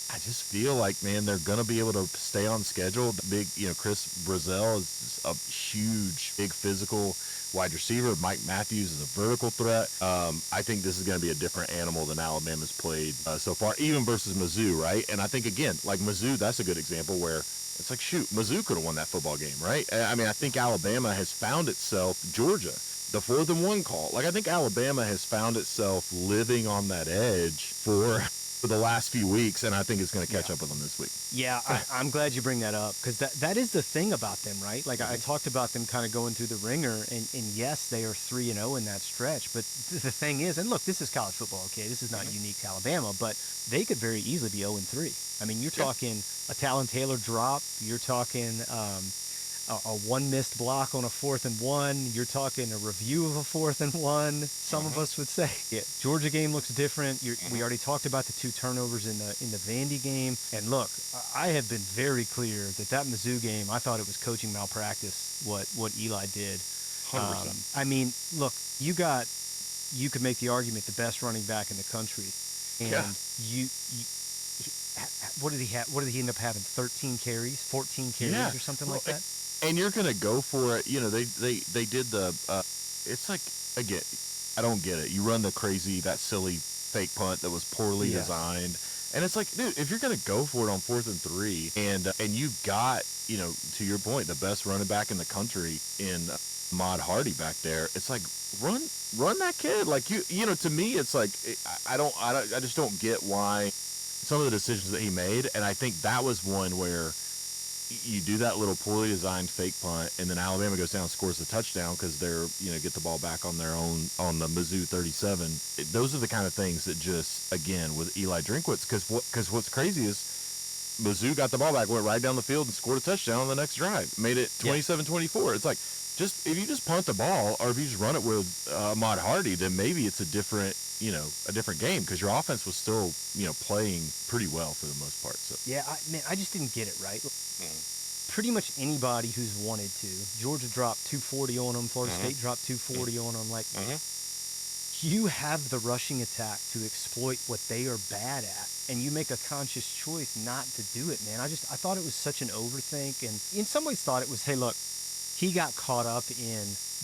I just feel like, man, they're going to be able to stay on schedule. The big, Chris Brazzell is just a huge, big physical wide receiver. Mike Matthews is a vertical threat. I think this is going to be a different animal than Alabama's played so far, even versus Mizzou, right? And I think, again, like Mizzou, that's a good example where it's like, shoot, Mizzou could have won that football game, right? I mean, I think Alabama has found itself, Georgia, the 4th and 1 call. Like, I think Alabama has found itself living on that edge for the last few weeks, and I think it's going to catch up with them this week. Yeah, I'm glad you bring that up, because that is the thing about them, right? Like, I talked about them kind of going through the ringer, and yes, they are 3-0 in that stretch, but the thing is, and look, this is college football, okay? This is not unique to Alabama, but they could very easily be 0-3. I mean, you're talking a Talon Taylor drop, you're talking a one missed block on a 4th and 1. You're talking a review of a 4th and 1. Some of us would say, yeah, Georgia game looks different. We already talked about the 2 turnovers in the Vandy game. And look, I have been very clear that Mizzou game, I thought it was coaching malpractice. What Eli did. 100%. I mean, look, you could make the argument the best running back in the country, and what did he have? What did he end up having? 13 carries, 14 carries, or something like that. And you're going to go for it. They did the, it's like, again, I don't get it. You run that silly fake punt that was poorly designed. And it's like, dude, if you're going to go for it on 4th and 3 and you've got, to your point, the best running back in the country in Ahmad Hardy back there, it's like, run that kid. Like, to me, it's like, I just don't get why some of the decisions that he made. And I think that was one where you do that little poorly designed fake punt, and then Alabama goes down and scores the touchdown because they're, get the ball back on their own, on the Mizzou 37. Those are the kind of things that just, again, with Eli Drinkwitz, because what's crazy is Mizzou got the ball back, went right down the field and scored a touchdown on the next drive, made it 27-24. It's like, if you just punt the ball, or if you just run it with Ahmad Hardy, then maybe it's a different game, because your offense was still, playing pretty well for the most part. So yeah, I just didn't get it right. Pretty much anybody who's wanted to. Georgia dropped 240 on them. Florida State dropped 240 on them. Like, you have the rushing attack to exploit what they are bad at, and you make a conscious choice not to do it, man. I thought it was such an overthink, and in some ways thought it was, hey, look, he got caught up in,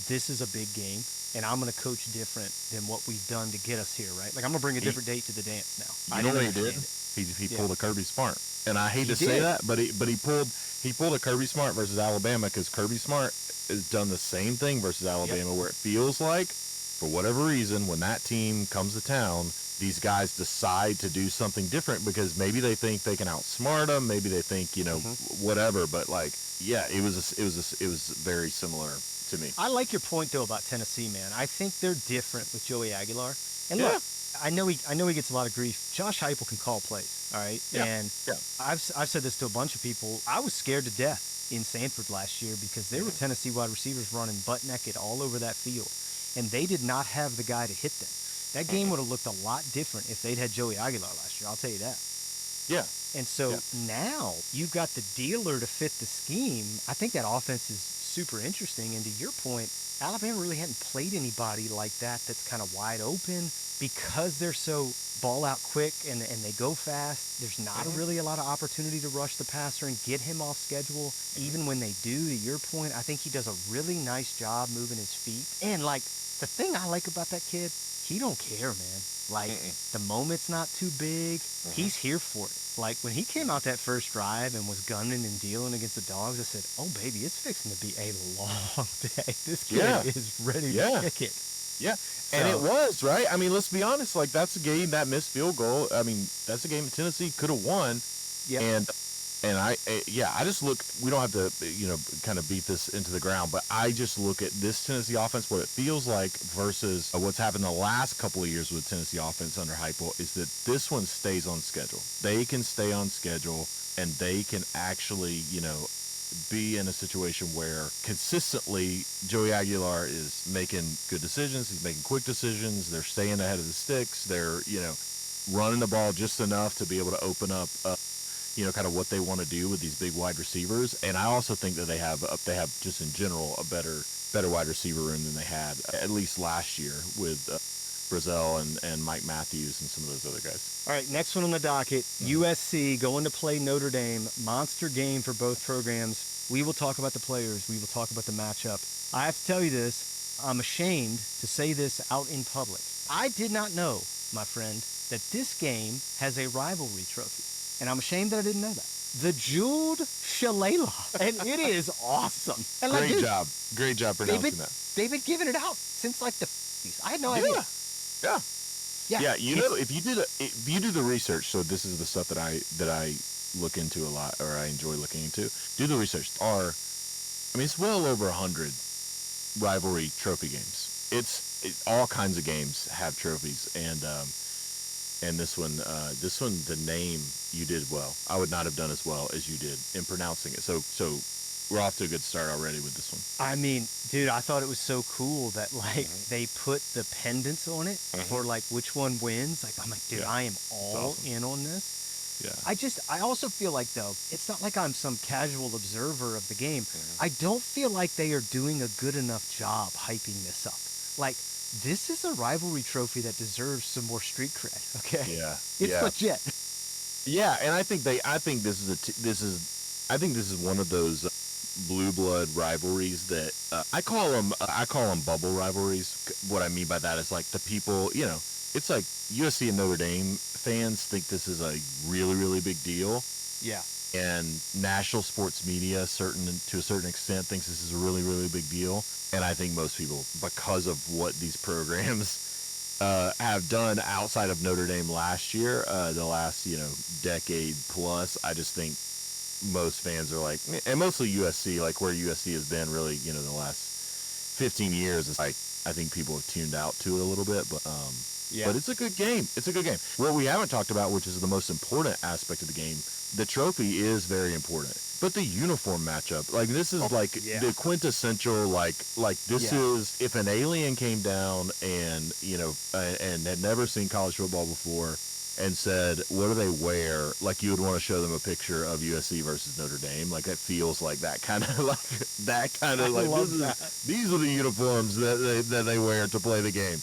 this is a big game, and I'm going to coach different than what we've done to get us here, right? Like, I'm going to bring a different date to the dance now. I know what he did? He pulled a Kirby Smart. And I hate to say that, but he pulled a Kirby Smart versus Alabama, because Kirby Smart has done the same thing versus Alabama, where it feels like, for whatever reason, when that team comes to town, these guys decide to do something different because maybe they think they can outsmart them, maybe they think, you know, whatever. But like, yeah, it was very similar to me. I like your point though about Tennessee, man. I think they're different with Joey Aguilar. And look, I know he gets a lot of grief. Josh Heupel can call plays, all right? Yeah. And I've said this to a bunch of people. I was scared to death in Sanford last year because there were Tennessee wide receivers running butt naked all over that field, and they did not have the guy to hit them. That game would have looked a lot different if they'd had Joey Aguilar last year. I'll tell you that. Yeah. And so now you've got the dealer to fit the scheme. I think that offense is super interesting. And to your point, Alabama really hadn't played anybody like that that's kind of wide open because they're so ball out quick and they go fast. There's not really a lot of opportunity to rush the passer and get him off schedule. Even when they do, to your point, I think he does a really nice job moving his feet. And like the thing I like about that kid, he don't care, man. Like the moment's not too big. He's here for it. Like when he came out that first drive and was gunning and dealing against the Dogs, I said, "Oh baby, it's fixing to be a long day. This kid is ready to kick it." Yeah, and it was, right? I mean, let's be honest. Like that's a game, that missed field goal. I mean, that's a game that Tennessee could have won. Yeah, and I just look. We don't have to, you know, kind of beat this into the ground, but I just look at this Tennessee offense, what it feels like versus what's happened the last couple of years with Tennessee offense under Heupel is that this one stays on schedule. They can stay on schedule, and they can actually, you know, be in a situation where consistently Joey Aguilar is making good decisions. He's making quick decisions. They're staying ahead of the sticks. They're, you know, running the ball just enough to be able to open up, you know, kind of what they want to do with these big wide receivers. And I also think that they have just in general a better wide receiver room than they had at least last year with Brazil and Mike Matthews and some of those other guys. All right, next one on the docket, USC going to play Notre Dame. Monster game for both programs. We will talk about the players. We will talk about the matchup. I have to tell you this. I'm ashamed to say this out in public. I did not know, my friend, that this game has a rivalry trophy. And I'm ashamed that I didn't know that. The jeweled Shillelagh. And it is awesome. And Great job pronouncing that. They've been giving it out since like the 50s. I had no idea. Yeah. You know, if you do the research, so this is the stuff that I look into a lot, or I enjoy looking into. Do the research. It's well over 100 rivalry trophy games. It's all kinds of games have trophies, and this one, the name you did well. I would not have done as well as you did in pronouncing it. So we're off to a good start already with this one. I mean, dude, I thought it was so cool that like they put the pendants on it for like which one wins. Like I'm like, dude, I am all in on this. Yeah. I also feel like though, it's not like I'm some casual observer of the game. I don't feel like they are doing a good enough job hyping this up. Like this is a rivalry trophy that deserves some more street cred. Okay. Yeah. It's legit. Yeah, and I think this is one of those blue blood rivalries that I call them bubble rivalries. What I mean by that is like the people, you know, it's like USC and Notre Dame fans think this is a really, really big deal. Yeah. And national sports media, to a certain extent, thinks this is a really, really big deal. And I think most people, because of what these programs have done outside of Notre Dame last year, the last, you know, decade plus, I just think most fans are like, and mostly USC, like where USC has been really, you know, the last 15 years, it's like, I think people have tuned out to it a little bit, but it's a good game. It's a good game. What we haven't talked about, which is the most important aspect of the game, the trophy is very important, but the uniform matchup, like this is the quintessential, like this is if an alien came down and, you know, and had never seen college football before and said, what do they wear? Like you would want to show them a picture of USC versus Notre Dame. Like it feels like that kind of these are the uniforms that they wear to play the game.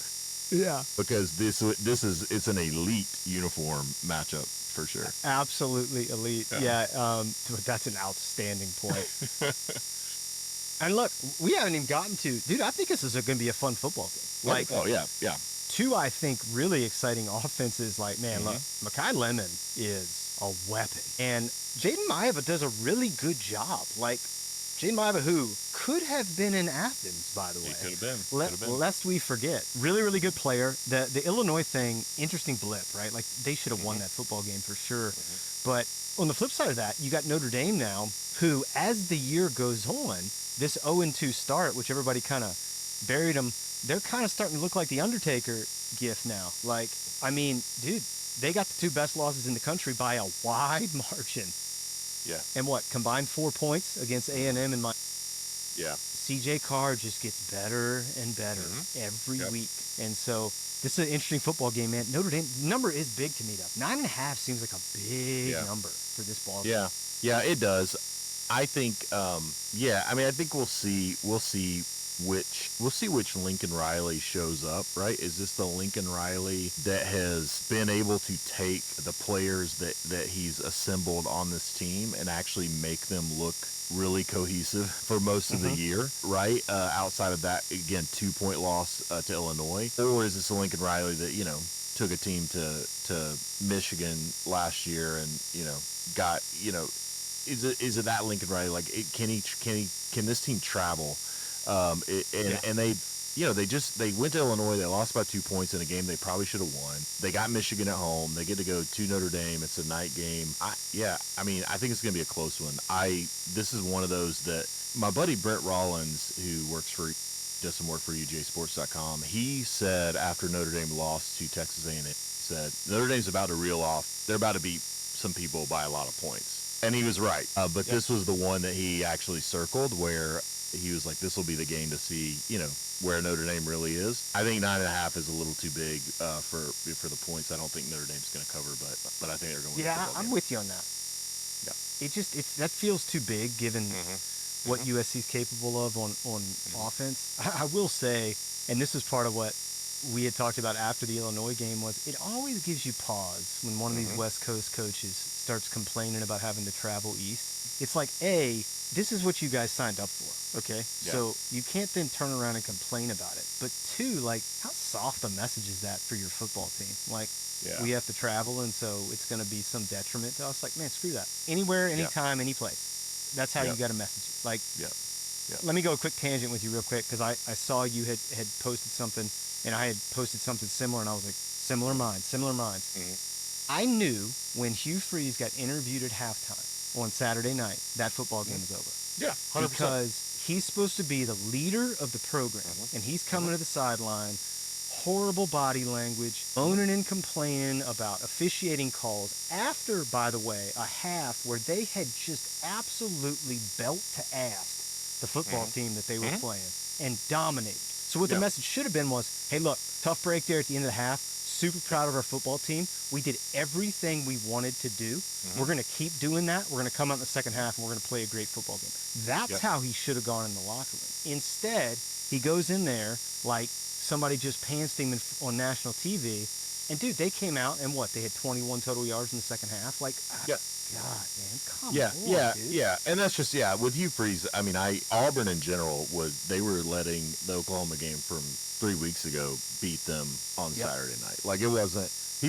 Yeah. Because it's an elite uniform matchup for sure. Absolutely elite. Yeah. That's an outstanding point. And look, we haven't even gotten to, dude, I think this is going to be a fun football game. Like, two, I think, really exciting offenses. Like, man, look, Mekhi Lemon is a weapon. And Jaden Maeva does a really good job. Like, Jaden Maiava, who could have been in Athens, by the way. He could have been. Lest we forget. Really, really good player. The Illinois thing, interesting blip, right? Like, they should have won that football game for sure. But on the flip side of that, you got Notre Dame now, who, as the year goes on, this 0-2 start, which everybody kind of buried them, they're kind of starting to look like the Undertaker gif now. Like, I mean, dude, they got the 2 best losses in the country by a wide margin. Yeah. And what, combined 4 points against A&M and my... Yeah. CJ Carr just gets better and better every week. And so this is an interesting football game, man. Notre Dame number is big to me, though. 9.5 seems like a big number for this ball game. Yeah, it does. I think, I mean, I think we'll see which Lincoln Riley shows up, right? Is this the Lincoln Riley that has been able to take the players that he's assembled on this team and actually make them look really cohesive for most of the year, right? Outside of that, again, 2-point loss to Illinois. Or is this a Lincoln Riley that, you know, took a team to Michigan last year and, you know, got, you know, is it that Lincoln Riley? Like, can this team travel? And they, you know, they went to Illinois. They lost by 2 points in a game they probably should have won. They got Michigan at home. They get to go to Notre Dame. It's a night game. I mean, I think it's going to be a close one. This is one of those that my buddy Brent Rollins, who does some work for UGAsports.com, he said after Notre Dame lost to Texas A&M, he said Notre Dame's about to reel off. They're about to beat some people by a lot of points. And he was right. But this was the one that he actually circled where he was like, this will be the game to see, you know, where Notre Dame really is. I think 9.5 is a little too big for the points. I don't think Notre Dame's going to cover, but I think they're going to win the football game. I'm with you on that. Yeah. That feels too big given what USC's capable of on offense. I will say, and this is part of what we had talked about after the Illinois game, was it always gives you pause when one of these West Coast coaches starts complaining about having to travel east. It's like, this is what you guys signed up for, okay? Yeah. So you can't then turn around and complain about it. But 2, like, how soft a message is that for your football team? Like, we have to travel, and so it's going to be some detriment to us. Like, man, screw that. Anywhere, anytime, any place. That's how you got to message it. Like, let me go a quick tangent with you real quick, because I saw you had posted something, and I had posted something similar, and I was like, similar minds. I knew when Hugh Freeze got interviewed at halftime on Saturday night, that football game was over. Yeah, 100%. Because he's supposed to be the leader of the program, and he's coming to the sideline, horrible body language, moaning and complaining about officiating calls after, by the way, a half where they had just absolutely belt to ass the football team that they were playing and dominated. So what the message should have been was, hey, look, tough break there at the end of the half. Super proud of our football team. We did everything we wanted to do. We're going to keep doing that. We're going to come out in the second half, and we're going to play a great football game. That's how he should have gone in the locker room. Instead, he goes in there like somebody just pantsed him on national TV. And, dude, they came out, and what? They had 21 total yards in the second half? Like, God, man, come on, dude. Yeah, and that's just, with Hugh Freeze, I mean, Auburn in general, they were letting the Oklahoma game from 3 weeks ago beat them on Saturday night. Like, he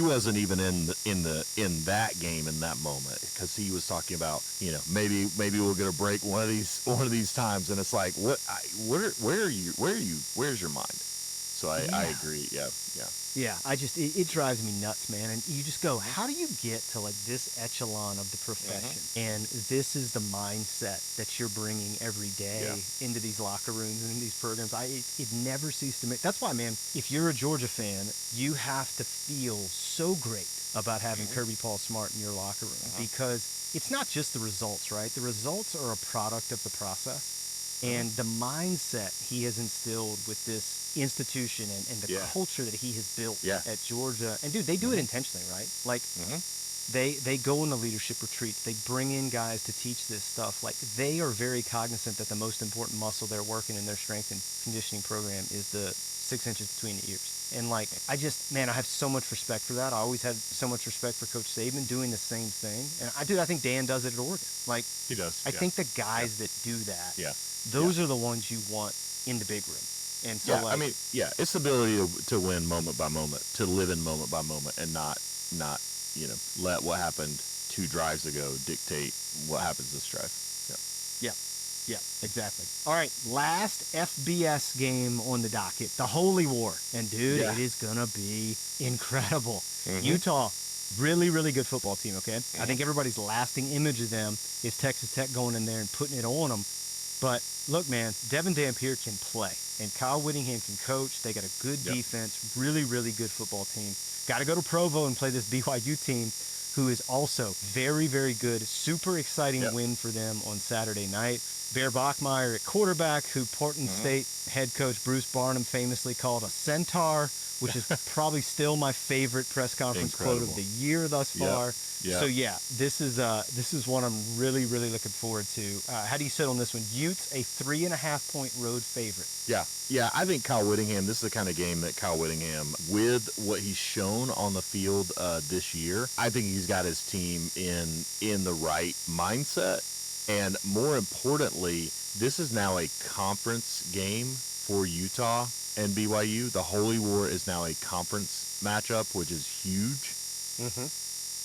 wasn't even in that game in that moment, because he was talking about, you know, maybe we'll get a break one of these times, and it's like, where's your mind? So I agree. Yeah, it drives me nuts, man. And you just go, how do you get to like this echelon of the profession? And this is the mindset that you're bringing every day into these locker rooms and in these programs. It never ceases to make. That's why, man, if you're a Georgia fan, you have to feel so great about having Kirby Paul Smart in your locker room, because it's not just the results, right? The results are a product of the process. And the mindset he has instilled with this institution and the culture that he has built at Georgia. And, dude, they do it intentionally, right? Like, they go on the leadership retreats. They bring in guys to teach this stuff. Like, they are very cognizant that the most important muscle they're working in their strength and conditioning program is the 6 inches between the ears. And, like, I have so much respect for that. I always had so much respect for Coach Saban doing the same thing. And, I think Dan does it at Oregon. Like, he does. I think the guys that do that, those are the ones you want in the big room. And so, it's the ability to win moment by moment, to live in moment by moment, and not you know, let what happened 2 drives ago dictate what happens this drive. Yeah. Yeah, exactly. All right, last FBS game on the docket, the Holy War. And, dude, Yeah. it is going to be incredible. Mhm. Utah, really, really good football team, okay? I think everybody's lasting image of them is Texas Tech going in there and putting it on them. But, look, man, Devin Dampier can play, and Kyle Whittingham can coach. They got a good defense, really, really good football team. Got to go to Provo and play this BYU team, who is also very, very good. Super exciting win for them on Saturday night. Bear Bachmeyer at quarterback, who Portland State head coach Bruce Barnum famously called a centaur, which is probably still my favorite press conference quote of the year thus far. So yeah, this is one I'm really, really looking forward to. How do you sit on this one? Utes a 3.5-point road favorite. Yeah, I think Kyle Whittingham, this is the kind of game that Kyle Whittingham, with what he's shown on the field this year, I think he's got his team in the right mindset. And more importantly, this is now a conference game for Utah and BYU. The Holy War is now a conference matchup, which is huge.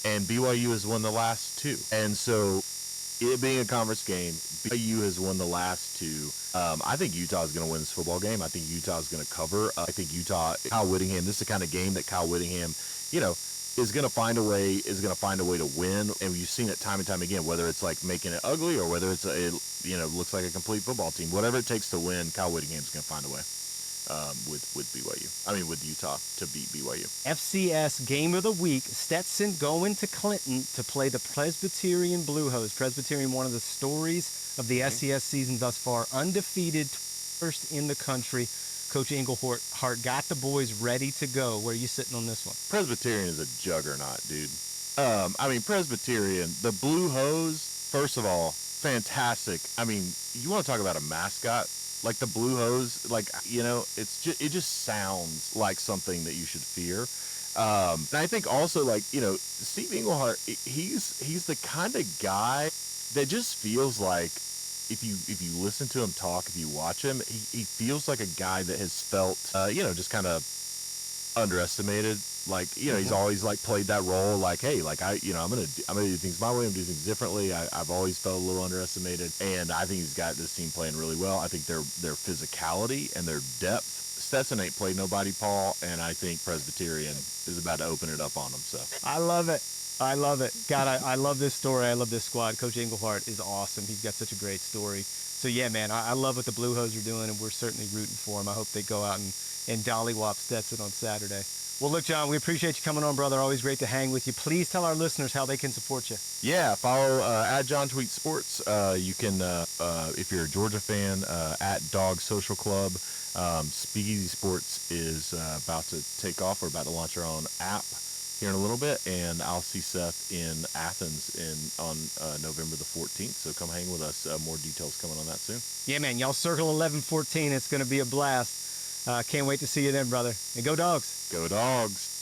And BYU has won the last two. And so it being a conference game, BYU has won the last two. I think Utah is going to win this football game. I think Utah is going to cover. I think Kyle Whittingham, this is the kind of game that Kyle Whittingham, is going to find a way to win. And you've seen it time and time again, whether it's like making it ugly or whether it's looks like a complete football team. Whatever it takes to win, Kyle Whittingham's going to find a way. With Utah to beat BYU. FCS Game of the Week, Stetson going to Clinton to play the Presbyterian Blue Hose. Presbyterian, one of the stories of the SCS season thus far, undefeated, first in the country. Coach Englehart got the boys ready to go. Where are you sitting on this one? Presbyterian is a juggernaut, dude. Presbyterian, the Blue Hose, first of all, fantastic. You want to talk about a mascot? Like the Blue Hose, it just sounds like something that you should fear. And I think also, Steve Englehart, he's the kind of guy that just feels like if you listen to him talk, if you watch him, he feels like a guy that has felt, just kind of underestimated. He's always played that role. Hey, I'm gonna do things my way. I'm gonna do things differently. I've always felt a little underestimated, and I think he's got this team playing really well. I think their physicality and their depth. Stetson ain't played nobody, Paul, and I think Presbyterian is about to open it up on them. So I love it. God, I love this story. I love this squad. Coach Englehart is awesome. He's got such a great story. So yeah, man, I love what the Blue Hose are doing, and we're certainly rooting for them. I hope they go out and dollywop Stetson on Saturday. Well, look, Jon, we appreciate you coming on, brother. Always great to hang with you. Please tell our listeners how they can support you. Yeah, follow at Jon Tweet Sports. You can, if you're a Georgia fan, at Dog Social Club. Speakeasy Sports is about to take off. We're about to launch our own app here in a little bit, and I'll see Seth in Athens on November the 14th. So come hang with us. More details coming on that soon. Yeah, man. Y'all circle 11-14. It's going to be a blast. Can't wait to see you then, brother. And go Dogs. Go Dogs.